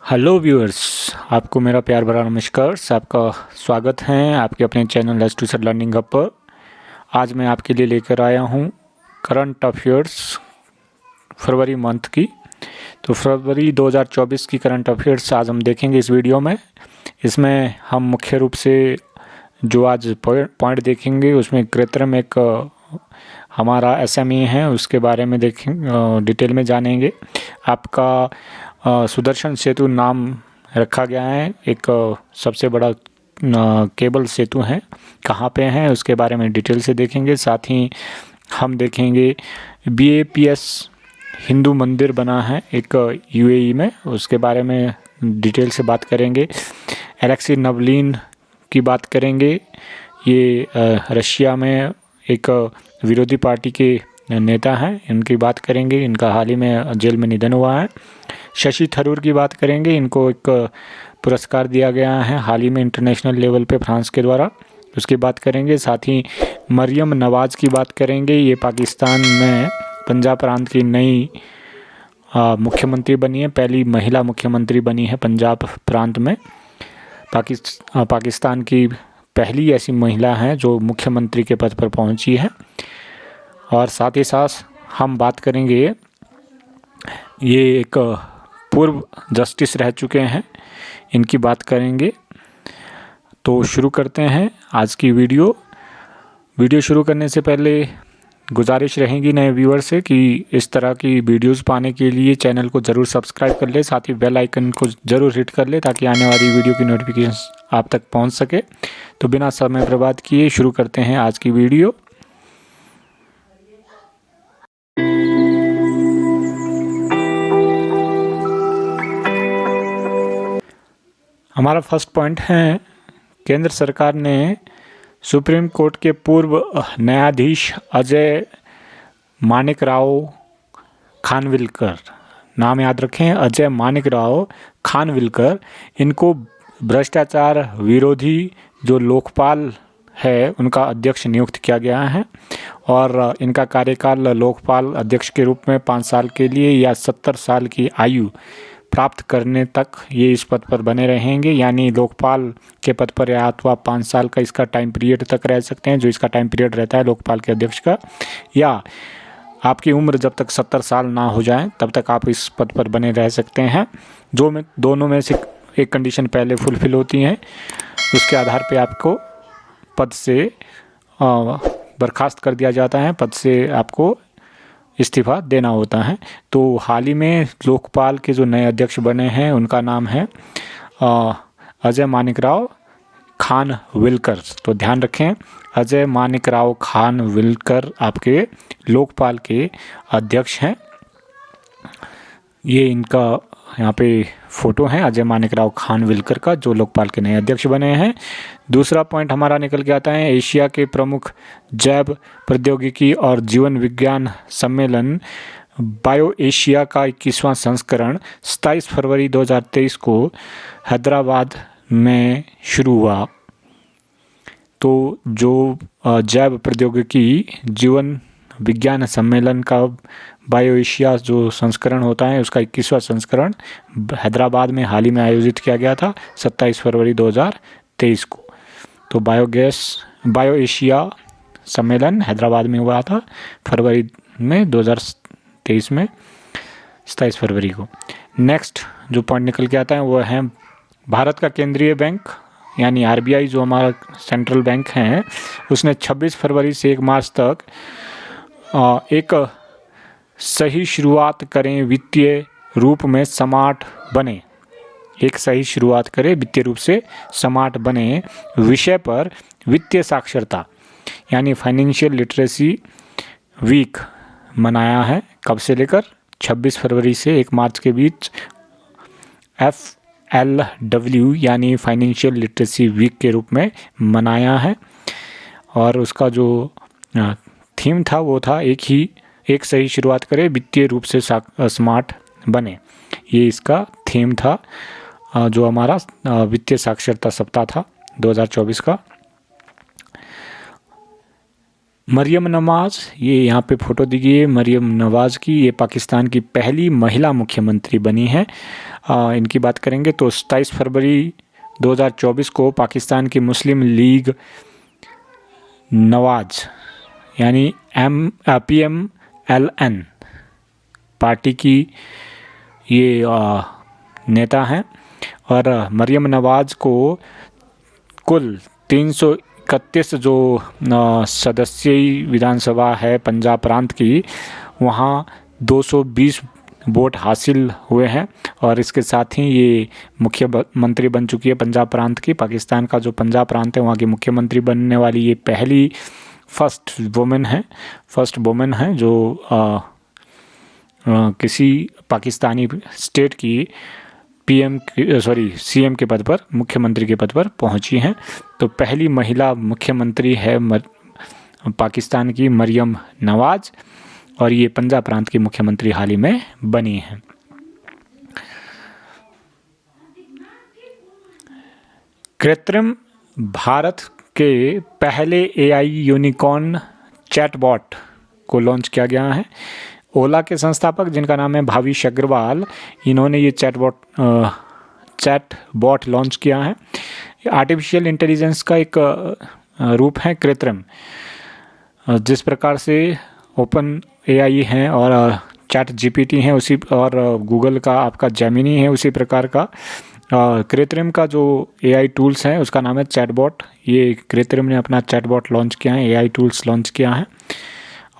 Hello viewers, आपको मेरा प्यार भरा नमस्कार। आपका स्वागत है आपके अपने channel Let's To Study Learning Hub पर। आज मैं आपके लिए लेकर आया हूँ करंट अफेयर्स फरवरी मंथ की। तो फरवरी 2024 की करंट अफेयर्स आज हम देखेंगे इस वीडियो में। इसमें हम मुख्य रूप से जो आज पॉइंट देखेंगे उसमें कृत्रिम एक हमारा एसएमई है, उसके बारे में देखें, डिटेल में जानेंगे। आपका सुदर्शन सेतु नाम रखा गया है, एक सबसे बड़ा केबल सेतु है, कहाँ पे है उसके बारे में डिटेल से देखेंगे। साथ ही हम देखेंगे BAPS हिंदू मंदिर बना है एक UAE में, उसके बारे में डिटेल से बात करेंगे। एलेक्सी नवलिन की बात करेंगे, ये रशिया में एक विरोधी पार्टी के नेता हैं, इनकी बात करेंगे। इनका हाल ही में जेल में निधन हुआ है। शशि थरूर की बात करेंगे, इनको एक पुरस्कार दिया गया है हाल ही में इंटरनेशनल लेवल पे फ्रांस के द्वारा, उसकी बात करेंगे। साथ ही मरियम नवाज़ की बात करेंगे, ये पाकिस्तान में पंजाब प्रांत की नई मुख्यमंत्री बनी है, पहली महिला मुख्यमंत्री बनी है पंजाब प्रांत में। पाकिस्तान की पहली ऐसी महिला है जो मुख्यमंत्री के पद पर पहुंची है। और साथ ही साथ हम बात करेंगे, ये एक पूर्व जस्टिस रह चुके हैं, इनकी बात करेंगे। तो शुरू करते हैं आज की वीडियो शुरू करने से पहले गुजारिश रहेगी नए व्यूअर से कि इस तरह की वीडियोस पाने के लिए चैनल को ज़रूर सब्सक्राइब कर ले, साथ ही बेल आइकन को ज़रूर हिट कर ले ताकि आने वाली वीडियो की नोटिफिकेशन आप तक पहुंच सके। तो बिना समय बर्बाद किए शुरू करते हैं आज की वीडियो। हमारा फर्स्ट पॉइंट है, केंद्र सरकार ने सुप्रीम कोर्ट के पूर्व न्यायाधीश अजय मानेकराव खानविलकर, नाम याद रखें अजय मानेकराव खानविलकर, इनको भ्रष्टाचार विरोधी जो लोकपाल है उनका अध्यक्ष नियुक्त किया गया है। और इनका कार्यकाल लोकपाल अध्यक्ष के रूप में 5 साल के लिए या 70 साल की आयु प्राप्त करने तक ये इस पद पर बने रहेंगे। यानी लोकपाल के पद पर या अथवा 5 साल का इसका टाइम पीरियड तक रह सकते हैं, जो इसका टाइम पीरियड रहता है लोकपाल के अध्यक्ष का, या आपकी उम्र जब तक 70 साल ना हो जाए तब तक आप इस पद पर बने रह सकते हैं। दोनों में से एक कंडीशन पहले फुलफिल होती हैं, उसके आधार पर आपको पद से बर्खास्त कर दिया जाता है, पद से आपको इस्तीफा देना होता है। तो हाल ही में लोकपाल के जो नए अध्यक्ष बने हैं उनका नाम है अजय मानेकराव खानविलकर। तो ध्यान रखें, अजय मानेकराव खानविलकर आपके लोकपाल के अध्यक्ष हैं। ये इनका यहाँ पे फोटो है अजय मानेकराव खानविलकर का, जो लोकपाल के नए अध्यक्ष बने हैं। दूसरा पॉइंट हमारा निकल के आता है, एशिया के प्रमुख जैव प्रौद्योगिकी और जीवन विज्ञान सम्मेलन बायो एशिया का 21वां संस्करण 27 फरवरी 2023 को हैदराबाद में शुरू हुआ। तो जो जैव प्रौद्योगिकी जीवन विज्ञान सम्मेलन का बायो एशिया जो संस्करण होता है उसका 21वां संस्करण हैदराबाद में हाल ही में आयोजित किया गया था 27 फरवरी 2023 को। तो बायो एशिया सम्मेलन हैदराबाद में हुआ था फरवरी में 2023 में 27 फरवरी को। नेक्स्ट जो पॉइंट निकल के आता है वो है, भारत का केंद्रीय बैंक यानी RBI जो हमारा सेंट्रल बैंक है, उसने 26 फरवरी से 1 मार्च तक एक सही शुरुआत करें वित्तीय रूप में स्मार्ट बने, एक सही शुरुआत करें वित्तीय रूप से स्मार्ट बने विषय पर वित्तीय साक्षरता यानी फाइनेंशियल लिटरेसी वीक मनाया है। कब से लेकर 26 फरवरी से 1 मार्च के बीच FLW यानी फाइनेंशियल लिटरेसी वीक के रूप में मनाया है। और उसका जो थीम था वो था एक सही शुरुआत करें वित्तीय रूप से स्मार्ट बने, ये इसका थीम था जो हमारा वित्तीय साक्षरता सप्ताह था 2024 का। मरियम नवाज़, ये यहाँ पे फ़ोटो दी गई है मरियम नवाज़ की। ये पाकिस्तान की पहली महिला मुख्यमंत्री बनी है। इनकी बात करेंगे तो 27 फरवरी 2024 को पाकिस्तान की मुस्लिम लीग नवाज़ यानी PMLN पार्टी की ये नेता हैं। और मरियम नवाज़ को कुल 331 जो सदस्यीय विधानसभा है पंजाब प्रांत की, वहाँ 220 वोट हासिल हुए हैं। और इसके साथ ही ये मुख्यमंत्री बन चुकी है पंजाब प्रांत की। पाकिस्तान का जो पंजाब प्रांत है वहाँ की मुख्यमंत्री बनने वाली ये पहली फर्स्ट वुमेन है जो किसी पाकिस्तानी स्टेट की CM के पद पर, मुख्यमंत्री के पद पर पहुंची हैं। तो पहली महिला मुख्यमंत्री है पाकिस्तान की मरियम नवाज़, और ये पंजाब प्रांत की मुख्यमंत्री हाल ही में बनी हैं। कृत्रिम भारत के पहले AI यूनिकॉर्न चैटबॉट को लॉन्च किया गया है। ओला के संस्थापक जिनका नाम है भाविश अग्रवाल, इन्होंने ये चैटबॉट लॉन्च किया है। आर्टिफिशियल इंटेलिजेंस का एक रूप है कृत्रिम। जिस प्रकार से ओपन AI हैं और ChatGPT हैं उसी, और गूगल का आपका जेमिनी है, उसी प्रकार का कृत्रिम का जो AI टूल्स हैं उसका नाम है चैटबॉट। ये कृत्रिम ने अपना चैटबॉट लॉन्च किया है, AI टूल्स लॉन्च किया है।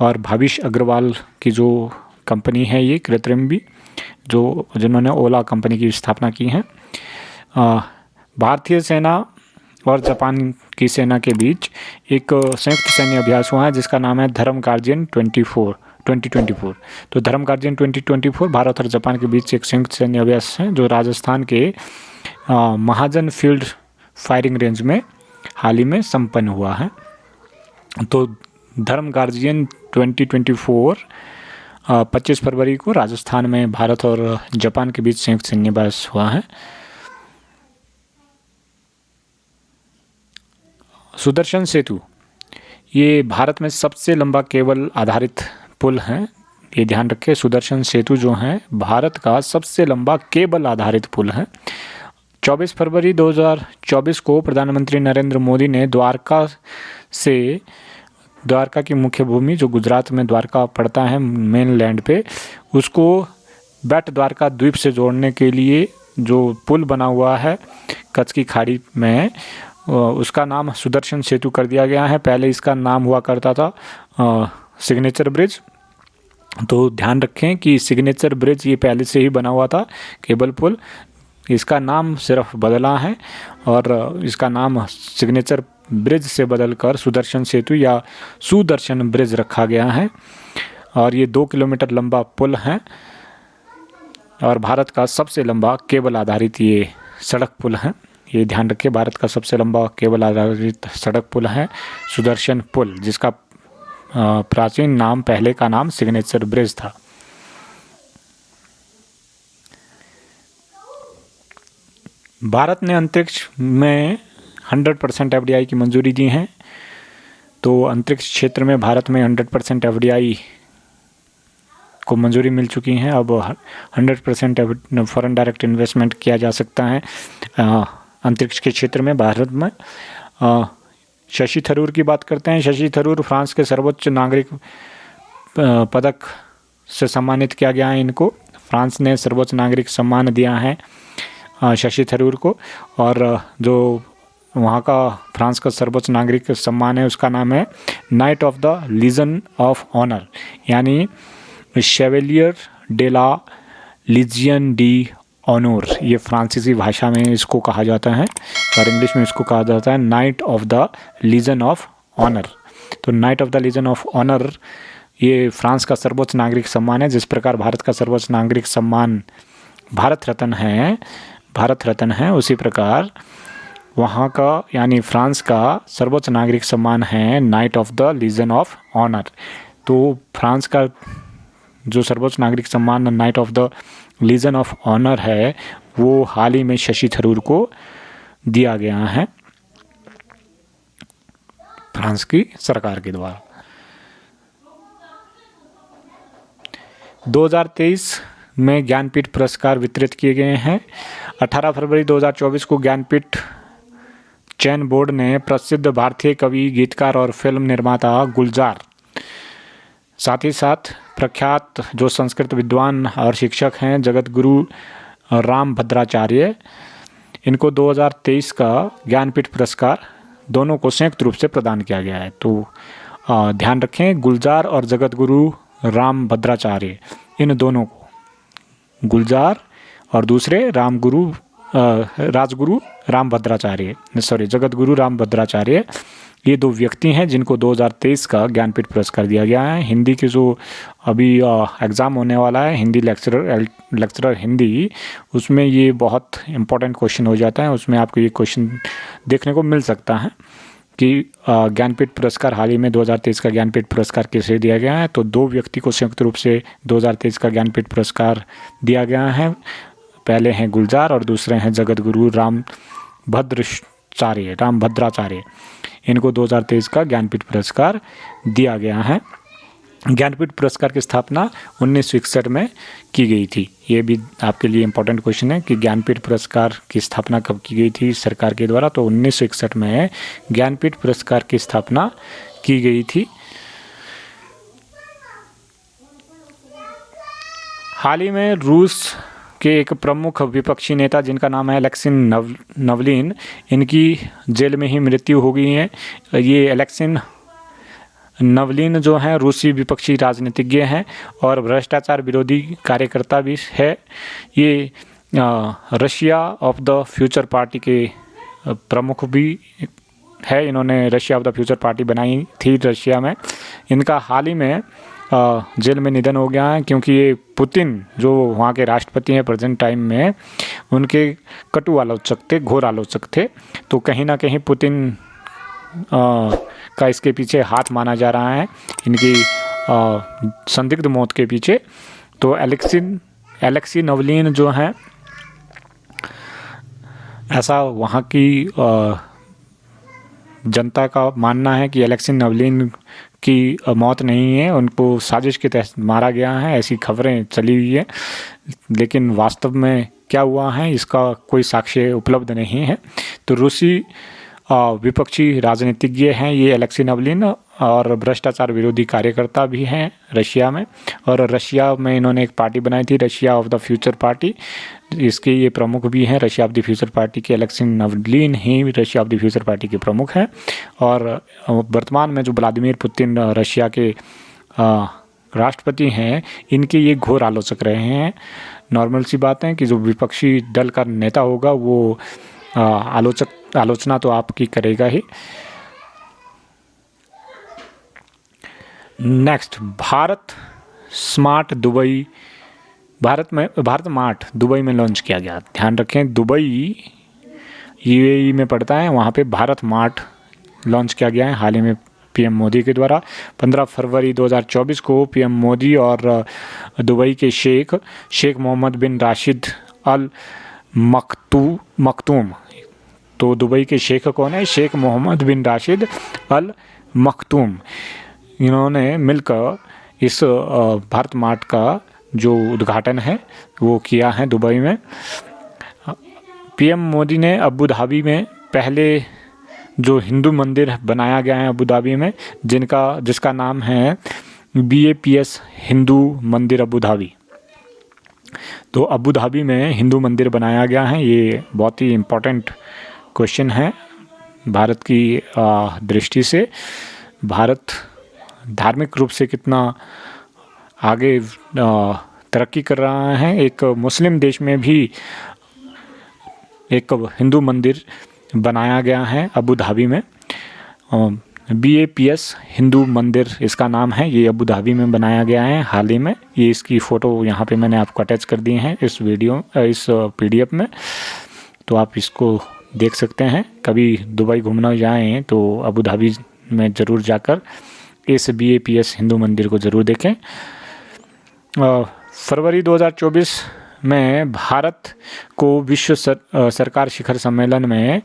और भाविश अग्रवाल की जो कंपनी है ये कृत्रिम भी, जिन्होंने ओला कंपनी की स्थापना की है। भारतीय सेना और जापान की सेना के बीच एक संयुक्त सैन्य अभ्यास हुआ है जिसका नाम है धर्म गार्जियन 2024। तो धर्म गार्जियन 2024 भारत और जापान के बीच एक संयुक्त सैन्य अभ्यास है जो राजस्थान के महाजन फील्ड फायरिंग रेंज में हाल ही में संपन्न हुआ है। तो धर्म गार्जियन 2024 25 फरवरी को राजस्थान में भारत और जापान के बीच संयुक्त सैन्य अभ्यास हुआ है। सुदर्शन सेतु, ये भारत में सबसे लंबा केबल आधारित पुल है। ये ध्यान रखें, सुदर्शन सेतु जो है भारत का सबसे लंबा केबल आधारित पुल है। 24 फरवरी 2024 को प्रधानमंत्री नरेंद्र मोदी ने द्वारका की मुख्य भूमि जो गुजरात में द्वारका पड़ता है मेन लैंड पे, उसको बेट द्वारका द्वीप से जोड़ने के लिए जो पुल बना हुआ है कच्छ की खाड़ी में, उसका नाम सुदर्शन सेतु कर दिया गया है। पहले इसका नाम हुआ करता था सिग्नेचर ब्रिज। तो ध्यान रखें कि सिग्नेचर ब्रिज ये पहले से ही बना हुआ था केबल पुल, इसका नाम सिर्फ बदला है और इसका नाम सिग्नेचर ब्रिज से बदलकर सुदर्शन सेतु या सुदर्शन ब्रिज रखा गया है। और ये 2 किलोमीटर लंबा पुल है और भारत का सबसे लंबा केबल आधारित ये सड़क पुल है। ये ध्यान रखिए, भारत का सबसे लंबा केबल आधारित सड़क पुल है सुदर्शन पुल, जिसका प्राचीन नाम, पहले का नाम सिग्नेचर ब्रिज था। भारत ने अंतरिक्ष में 100% FDI की मंजूरी दी है। तो अंतरिक्ष क्षेत्र में भारत में 100% FDI को मंजूरी मिल चुकी है। अब 100% फॉरेन डायरेक्ट इन्वेस्टमेंट किया जा सकता है अंतरिक्ष के क्षेत्र में भारत में। शशि थरूर की बात करते हैं। शशि थरूर फ्रांस के सर्वोच्च नागरिक पदक से सम्मानित किया गया है। इनको फ्रांस ने सर्वोच्च नागरिक सम्मान दिया है शशि थरूर को। और जो वहाँ का फ्रांस का सर्वोच्च नागरिक सम्मान है उसका नाम है night of the legion of honour, यानी शेवेलियर डे ला लीजियन डी ऑनोर। ये फ्रांसीसी भाषा में इसको कहा जाता है और इंग्लिश में इसको कहा जाता है night of the legion of honour. तो knight of the legion of honour ये फ्रांस का सर्वोच्च नागरिक सम्मान है। जिस प्रकार भारत का सर्वोच्च नागरिक सम्मान भारत रत्न है, उसी प्रकार वहाँ का यानी फ्रांस का सर्वोच्च नागरिक सम्मान है night of the legion of honour. तो फ्रांस का जो सर्वोच्च नागरिक सम्मान Knight of the legion of Honour है वो हाल ही में शशि थरूर को दिया गया है फ्रांस की सरकार के द्वारा। 2023 में ज्ञानपीठ पुरस्कार वितरित किए गए हैं। 18 फरवरी 2024 को ज्ञानपीठ चयन बोर्ड ने प्रसिद्ध भारतीय कवि, गीतकार और फिल्म निर्माता गुलजार, साथ ही साथ प्रख्यात जो संस्कृत विद्वान और शिक्षक हैं जगत गुरु राम भद्राचार्य, इनको 2023 का ज्ञानपीठ पुरस्कार दोनों को संयुक्त रूप से प्रदान किया गया है। तो ध्यान रखें, गुलजार और जगत गुरु राम भद्राचार्य, इन दोनों को, गुलजार और दूसरे राजगुरु राम भद्राचार्य, जगत गुरु राम भद्राचार्य, ये दो व्यक्ति हैं जिनको 2023 का ज्ञानपीठ पुरस्कार दिया गया है। हिंदी की जो अभी एग्ज़ाम होने वाला है, हिंदी लेक्चरर हिंदी, उसमें ये बहुत इम्पोर्टेंट क्वेश्चन हो जाता है। उसमें आपको ये क्वेश्चन देखने को मिल सकता है कि ज्ञानपीठ पुरस्कार हाल ही में 2023 का ज्ञानपीठ पुरस्कार किसे दिया गया है। तो दो व्यक्ति को संयुक्त रूप से 2023 का ज्ञानपीठ पुरस्कार दिया गया है। पहले हैं गुलजार और दूसरे हैं जगत गुरु राम भद्राचार्य। इनको 2023 का ज्ञानपीठ पुरस्कार दिया गया है। ज्ञानपीठ पुरस्कार की स्थापना 1961 में की गई थी। ये भी आपके लिए इम्पोर्टेंट क्वेश्चन है कि ज्ञानपीठ पुरस्कार की स्थापना कब की गई थी सरकार के द्वारा। तो 1961 में ज्ञानपीठ पुरस्कार की स्थापना की गई थी। हाल ही में रूस के एक प्रमुख विपक्षी नेता जिनका नाम है एलेक्सिन नवलिन, इनकी जेल में ही मृत्यु हो गई है। ये एलेक्सिन नवलिन जो हैं रूसी विपक्षी राजनीतिज्ञ हैं और भ्रष्टाचार विरोधी कार्यकर्ता भी है। ये Russia of the future party के प्रमुख भी है। इन्होंने Russia of the future party बनाई थी रशिया में। इनका हाल ही में जेल में निधन हो गया है क्योंकि ये पुतिन जो वहाँ के राष्ट्रपति हैं प्रेजेंट टाइम में, उनके कटु आलोचक थे, घोर आलोचक थे। तो कहीं ना कहीं पुतिन का इसके पीछे हाथ माना जा रहा है, इनकी संदिग्ध मौत के पीछे। तो एलेक्सी नवलिन जो हैं, ऐसा वहाँ की जनता का मानना है कि एलेक्सिन नवलिन की मौत नहीं है, उनको साजिश के तहत मारा गया है, ऐसी खबरें चली हुई है। लेकिन वास्तव में क्या हुआ है इसका कोई साक्ष्य उपलब्ध नहीं है। तो रूसी विपक्षी राजनीतिज्ञ हैं ये एलेक्सी नवलिन और भ्रष्टाचार विरोधी कार्यकर्ता भी हैं रशिया में। और रशिया में इन्होंने एक पार्टी बनाई थी, Russia of the future party, इसके ये प्रमुख भी हैं। Russia of the future party के एलेक्सी नवलिन ही Russia of the future party के प्रमुख हैं। और वर्तमान में जो व्लादिमीर पुतिन रशिया के राष्ट्रपति हैं, इनके ये घोर आलोचक रहे हैं। नॉर्मल सी बात है कि जो विपक्षी दल का नेता होगा वो आलोचना तो आपकी करेगा ही। नेक्स्ट, भारत मार्ट दुबई में लॉन्च किया गया। ध्यान रखें, दुबई यूएई में पड़ता है, वहाँ पे भारत मार्ट लॉन्च किया गया है हाल ही में पीएम मोदी के द्वारा। 15 फरवरी 2024 को पीएम मोदी और दुबई के शेख मोहम्मद बिन राशिद अल मखतूम, तो दुबई के शेख कौन है? शेख मोहम्मद बिन राशिद अल मखतूम, इन्होंने मिलकर इस भारत मार्ट का जो उद्घाटन है वो किया है दुबई में। पीएम मोदी ने अबू धाबी में पहले जो हिंदू मंदिर बनाया गया है अबू धाबी में, जिसका नाम है BAPS हिंदू मंदिर अबू धाबी। तो अबू धाबी में हिंदू मंदिर बनाया गया है। ये बहुत ही इम्पोर्टेंट क्वेश्चन है भारत की दृष्टि से। भारत धार्मिक रूप से कितना आगे तरक्की कर रहा है। एक मुस्लिम देश में भी एक हिंदू मंदिर बनाया गया है अबू धाबी में। BAPS हिंदू मंदिर इसका नाम है। ये अबू धाबी में बनाया गया है हाल ही में। ये इसकी फ़ोटो यहाँ पे मैंने आपको अटैच कर दी है इस PDF में, तो आप इसको देख सकते हैं। कभी दुबई घूमना जाएं तो अबू धाबी में ज़रूर जाकर इस BAPS हिंदू मंदिर को ज़रूर देखें। फरवरी 2024 में भारत को विश्व सरकार शिखर सम्मेलन में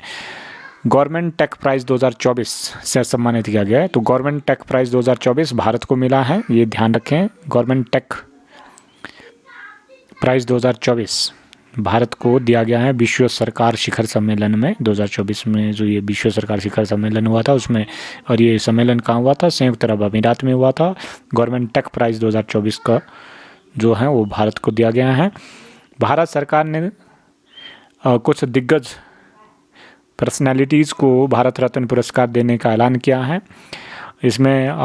गवर्नमेंट टेक प्राइज़ 2024 से सम्मानित किया गया है। तो गवर्नमेंट टेक प्राइज़ 2024 भारत को मिला है, ये ध्यान रखें। गवर्नमेंट टेक प्राइज़ 2024 भारत को दिया गया है विश्व सरकार शिखर सम्मेलन में। 2024 में जो ये विश्व सरकार शिखर सम्मेलन हुआ था उसमें, और ये सम्मेलन कहाँ हुआ था? संयुक्त अरब अमीरात में हुआ था। गवर्नमेंट टेक प्राइज़ 2024 का जो है वो भारत को दिया गया है। भारत सरकार ने कुछ दिग्गज पर्सनैलिटीज़ को भारत रत्न पुरस्कार देने का ऐलान किया है। इसमें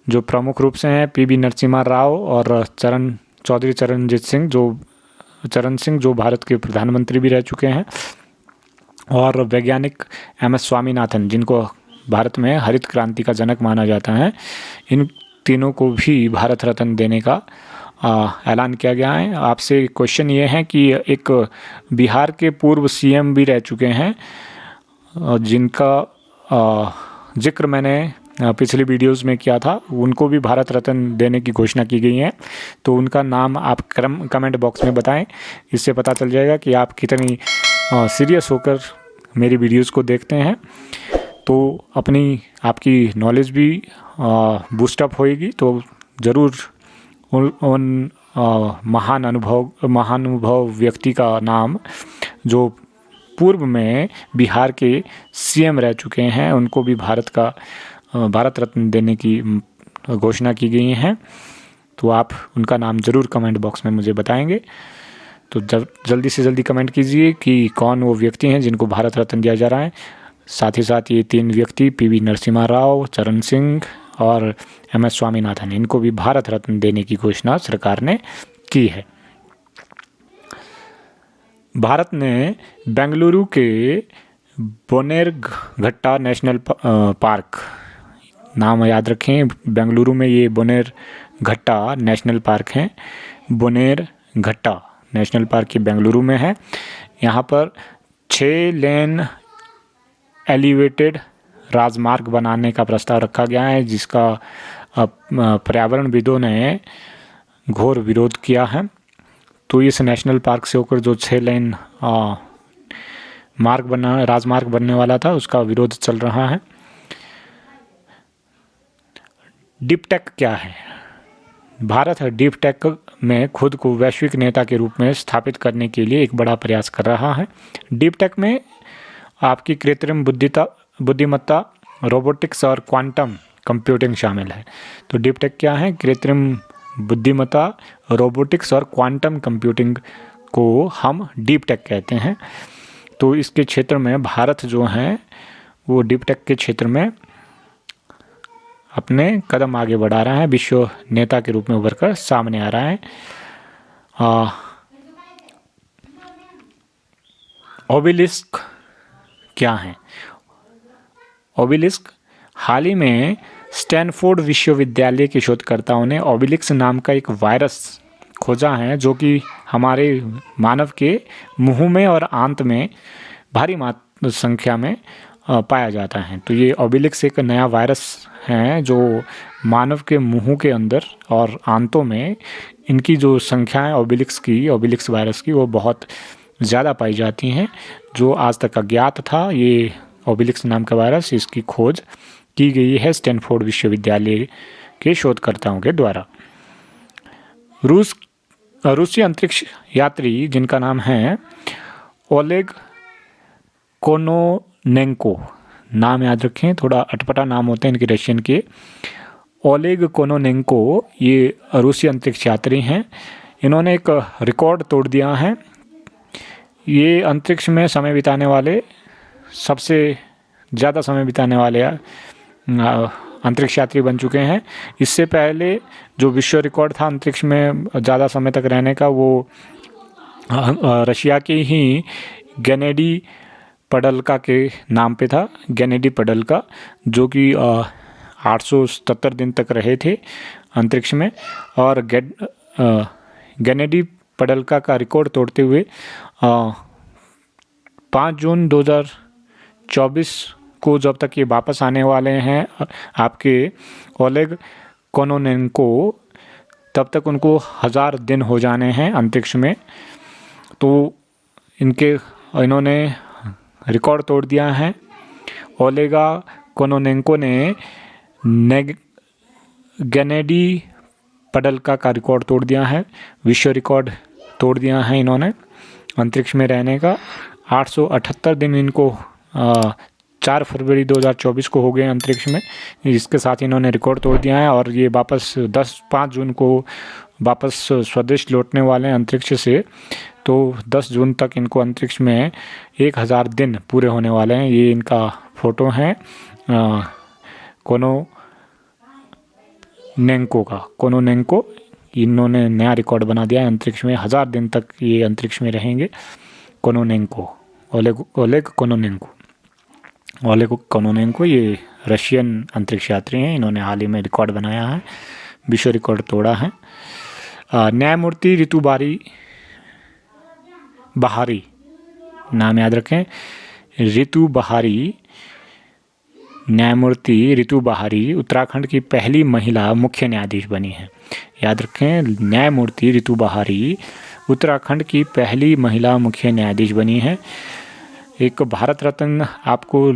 जो प्रमुख रूप से हैं पीवी नरसिम्हा राव और चौधरी चरण सिंह जो भारत के प्रधानमंत्री भी रह चुके हैं, और वैज्ञानिक MS स्वामीनाथन जिनको भारत में हरित क्रांति का जनक माना जाता है। इन तीनों को भी भारत रत्न देने का ऐलान किया गया है। आपसे क्वेश्चन ये है कि एक बिहार के पूर्व CM भी रह चुके हैं जिनका जिक्र मैंने पिछली वीडियोस में किया था, उनको भी भारत रत्न देने की घोषणा की गई है। तो उनका नाम आप कमेंट बॉक्स में बताएं। इससे पता चल जाएगा कि आप कितनी सीरियस होकर मेरी वीडियोस को देखते हैं। तो आपकी नॉलेज भी बूस्टअप होएगी। तो ज़रूर उन महानुभाव व्यक्ति का नाम जो पूर्व में बिहार के CM रह चुके हैं, उनको भी भारत रत्न देने की घोषणा की गई है। तो आप उनका नाम ज़रूर कमेंट बॉक्स में मुझे बताएंगे। तो जल्दी से जल्दी कमेंट कीजिए कि कौन वो व्यक्ति हैं जिनको भारत रत्न दिया जा रहा है। साथ ही साथ ये 3 व्यक्ति पीवी नरसिम्हा राव, चरण सिंह और MS स्वामीनाथन, इनको भी भारत रत्न देने की घोषणा सरकार ने की है। भारत ने बेंगलुरु के बोनेरघट्टा नेशनल पार्क, नाम याद रखें, बेंगलुरु में ये बोनेरघट्टा नेशनल पार्क है। बोनेरघट्टा नेशनल पार्क ये बेंगलुरु में है। यहाँ पर 6 लेन एलिवेटेड राजमार्ग बनाने का प्रस्ताव रखा गया है, जिसका पर्यावरणविदों ने घोर विरोध किया है। तो इस नेशनल पार्क से होकर जो 6 लेन राजमार्ग बनने वाला था, उसका विरोध चल रहा है। डीप टेक क्या है? भारत डीप टेक में खुद को वैश्विक नेता के रूप में स्थापित करने के लिए एक बड़ा प्रयास कर रहा है। डीप टेक में आपकी कृत्रिम बुद्धिमत्ता, रोबोटिक्स और क्वांटम कंप्यूटिंग शामिल है। तो डीप टेक क्या है? कृत्रिम बुद्धिमत्ता, रोबोटिक्स और क्वांटम कंप्यूटिंग को हम डीप टेक कहते हैं। तो इसके क्षेत्र में भारत जो है वो डीप टेक के क्षेत्र में अपने कदम आगे बढ़ा रहा है, विश्व नेता के रूप में उभर कर सामने आ रहा है। ओबेलिस्क क्या है? ओबेलिस्क हाल ही में स्टैनफोर्ड विश्वविद्यालय के शोधकर्ताओं ने ओबेलिस्क नाम का एक वायरस खोजा है, जो कि हमारे मानव के मुंह में और आंत में भारी संख्या में पाया जाता है। तो ये ओबेलिस्क एक नया वायरस है जो मानव के मुंह के अंदर और आंतों में इनकी जो संख्या है ओबेलिस्क वायरस की, वो बहुत ज़्यादा पाई जाती हैं, जो आज तक अज्ञात था। ये ओबेलिस्क नाम का वायरस, इसकी खोज की गई है स्टैनफोर्ड विश्वविद्यालय के शोधकर्ताओं के द्वारा। रूसी अंतरिक्ष यात्री जिनका नाम है ओलेग कोनोनेंको, नाम याद रखें, थोड़ा अटपटा नाम होते हैं इनके रशियन के। ओलेग कोनोनेंको ये रूसी अंतरिक्ष यात्री हैं। इन्होंने एक रिकॉर्ड तोड़ दिया है। ये अंतरिक्ष में समय बिताने वाले, सबसे ज़्यादा समय बिताने वाले अंतरिक्ष यात्री बन चुके हैं। इससे पहले जो विश्व रिकॉर्ड था अंतरिक्ष में ज़्यादा समय तक रहने का, वो रशिया के ही गेनेडी पडल्का के नाम पे था। गेनेडी पडल्का, जो कि 877 दिन तक रहे थे अंतरिक्ष में। और गेनेडी पडल्का का रिकॉर्ड तोड़ते हुए 5 जून 2024 को जब तक ये वापस आने वाले हैं आपके ओलेग कोनोनेंको, तब तक उनको 1000 दिन हो जाने हैं अंतरिक्ष में। तो इन्होंने रिकॉर्ड तोड़ दिया है। ओलेगा कोनोनेंको ने गेनेडी पडल्का का रिकॉर्ड तोड़ दिया है, विश्व रिकॉर्ड तोड़ दिया है इन्होंने अंतरिक्ष में रहने का। 878 दिन इनको 4 फरवरी 2024 को हो गए अंतरिक्ष में। इसके साथ इन्होंने रिकॉर्ड तोड़ दिया है और ये वापस 5 जून को वापस स्वदेश लौटने वाले हैं अंतरिक्ष से। तो 10 जून तक इनको अंतरिक्ष में 1000 दिन पूरे होने वाले हैं। ये इनका फ़ोटो है कोनोनेंको इन्होंने नया रिकॉर्ड बना दिया है अंतरिक्ष में। 1000 दिन तक ये अंतरिक्ष में रहेंगे। ओलेग कोनोनेंको ये रशियन अंतरिक्ष यात्री हैं। इन्होंने हाल ही में रिकॉर्ड बनाया है, विश्व रिकॉर्ड तोड़ा है। न्यायमूर्ति ऋतु बहारी, नाम याद रखें, न्यायमूर्ति ऋतु बहारी उत्तराखंड की पहली महिला मुख्य न्यायाधीश बनी है। याद रखें, न्यायमूर्ति ऋतु बहारी उत्तराखंड की पहली महिला मुख्य न्यायाधीश बनी है। एक भारत रत्न, आपको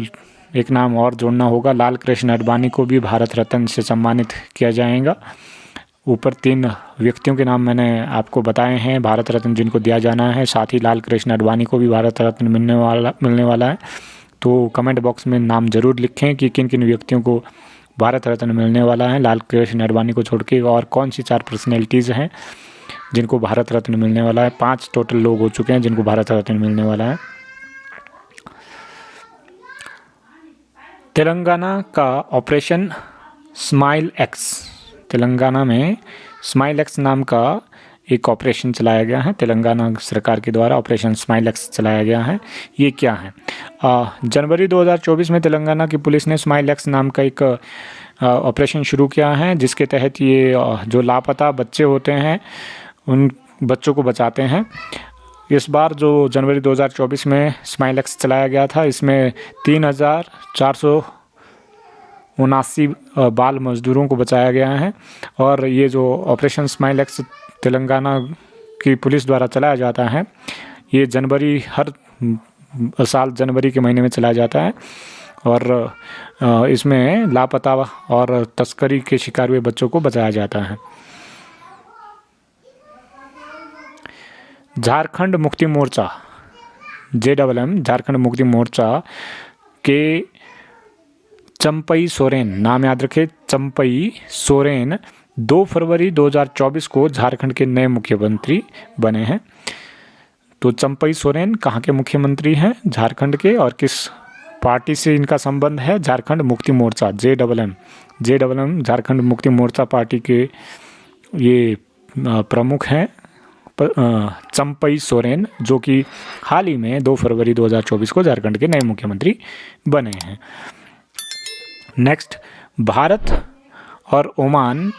एक नाम और जोड़ना होगा, लाल कृष्ण आडवाणी को भी भारत रत्न से सम्मानित किया जाएगा। ऊपर 3 व्यक्तियों के नाम मैंने आपको बताए हैं भारत रत्न जिनको दिया जाना है। साथ ही लाल कृष्ण आडवाणी को भी भारत रत्न मिलने वाला है। तो कमेंट बॉक्स में नाम ज़रूर लिखें कि किन किन व्यक्तियों को भारत रत्न मिलने वाला है लाल कृष्ण आडवाणी को छोड़ के, और कौन सी 4 पर्सनैलिटीज़ हैं जिनको भारत रत्न मिलने वाला है। 5 टोटल लोग हो चुके हैं जिनको भारत रत्न मिलने वाला है। तेलंगाना का ऑपरेशन स्माइल एक्स, तेलंगाना में स्माइल एक्स नाम का एक ऑपरेशन चलाया गया है। तेलंगाना सरकार के द्वारा ऑपरेशन स्माइल एक्स चलाया गया है। ये क्या है? जनवरी 2024 में तेलंगाना की पुलिस ने स्माइल एक्स नाम का एक ऑपरेशन शुरू किया है, जिसके तहत ये जो लापता बच्चे होते हैं उन बच्चों को बचाते हैं। इस बार जो जनवरी 2024 में स्माइल एक्स चलाया गया था, इसमें 3479 बाल मजदूरों को बचाया गया है। और ये जो ऑपरेशन स्माइल एक्स तेलंगाना की पुलिस द्वारा चलाया जाता है, ये हर साल जनवरी के महीने में चलाया जाता है। और इसमें लापता और तस्करी के शिकार हुए बच्चों को बचाया जाता है। झारखंड मुक्ति मोर्चा JMM, झारखंड मुक्ति मोर्चा के चंपई सोरेन, नाम याद रखें, चंपई सोरेन 2 फरवरी 2024 को झारखंड के नए मुख्यमंत्री बने हैं। तो चंपई सोरेन कहाँ के मुख्यमंत्री हैं? झारखंड के। और किस पार्टी से इनका संबंध है? झारखंड मुक्ति मोर्चा JMM झारखंड मुक्ति मोर्चा पार्टी के ये प्रमुख हैं चंपई सोरेन, जो कि हाल ही में 2 फरवरी 2024 को झारखंड के नए मुख्यमंत्री बने हैं। नेक्स्ट, भारत और ओमान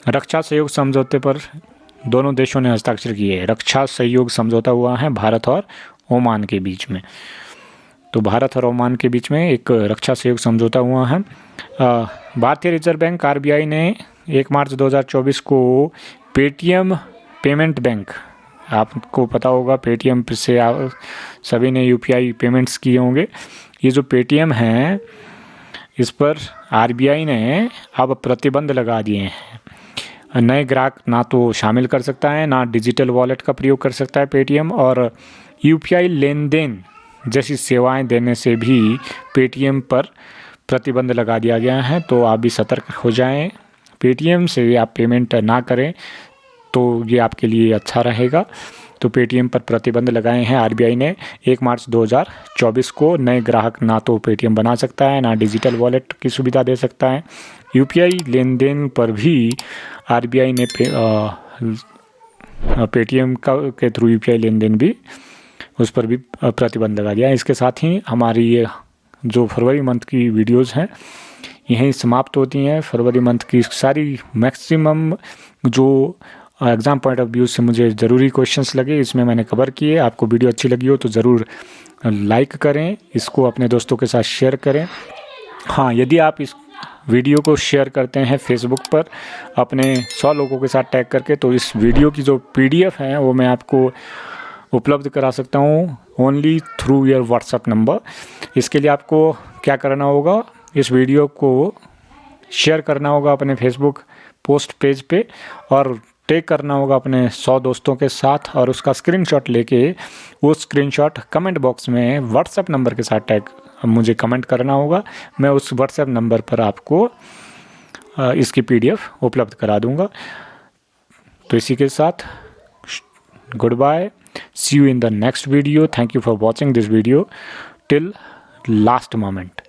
रक्षा सहयोग समझौते पर दोनों देशों ने हस्ताक्षर किए हैं। रक्षा सहयोग समझौता हुआ है भारत और ओमान के बीच में। तो भारत और ओमान के बीच में एक रक्षा सहयोग समझौता हुआ है। भारतीय रिजर्व बैंक RBI ने 1 मार्च 2024 को पेटीएम पेमेंट बैंक, आपको पता होगा पेटीएम से सभी ने UPI पेमेंट्स किए होंगे। ये जो पेटीएम है, इस पर RBI ने अब प्रतिबंध लगा दिए हैं। नए ग्राहक ना तो शामिल कर सकता है, ना डिजिटल वॉलेट का प्रयोग कर सकता है पेटीएम, और UPI लेन देन जैसी सेवाएं देने से भी पेटीएम पर प्रतिबंध लगा दिया गया है। तो आप भी सतर्क हो जाएं, पेटीएम से आप पेमेंट ना करें तो ये आपके लिए अच्छा रहेगा। तो पेटीएम पर प्रतिबंध लगाए हैं RBI ने 1 मार्च 2024 को। नए ग्राहक ना तो पेटीएम बना सकता है, ना डिजिटल वॉलेट की सुविधा दे सकता है। UPI लेन देन पर भी RBI ने पेटीएम के थ्रू UPI लेन देन भी, उस पर भी प्रतिबंध लगा दिया है। इसके साथ ही हमारी ये जो फरवरी मंथ की वीडियोस हैं यहीं समाप्त होती हैं। फरवरी मंथ की सारी मैक्सिमम जो एग्ज़ाम पॉइंट ऑफ व्यू से मुझे ज़रूरी क्वेश्चंस लगे, इसमें मैंने कवर किए। आपको वीडियो अच्छी लगी हो तो ज़रूर लाइक करें, इसको अपने दोस्तों के साथ शेयर करें। हाँ, यदि आप इस वीडियो को शेयर करते हैं फेसबुक पर अपने 100 लोगों के साथ टैग करके, तो इस वीडियो की जो PDF है वो मैं आपको उपलब्ध करा सकता हूँ only through your WhatsApp number. इसके लिए आपको क्या करना होगा, इस वीडियो को शेयर करना होगा अपने फेसबुक पोस्ट पेज पे और टैग करना होगा अपने 100 दोस्तों के साथ और उसका स्क्रीनशॉट लेके वो स्क्रीनशॉट कमेंट बॉक्स में व्हाट्सएप नंबर के साथ टैग मुझे कमेंट करना होगा। मैं उस व्हाट्सएप नंबर पर आपको इसकी PDF उपलब्ध करा दूंगा। तो इसी के साथ good bye, see you in the next video. Thank you for watching this video till last moment.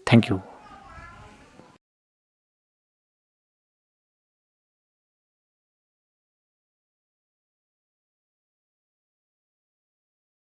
Thank you.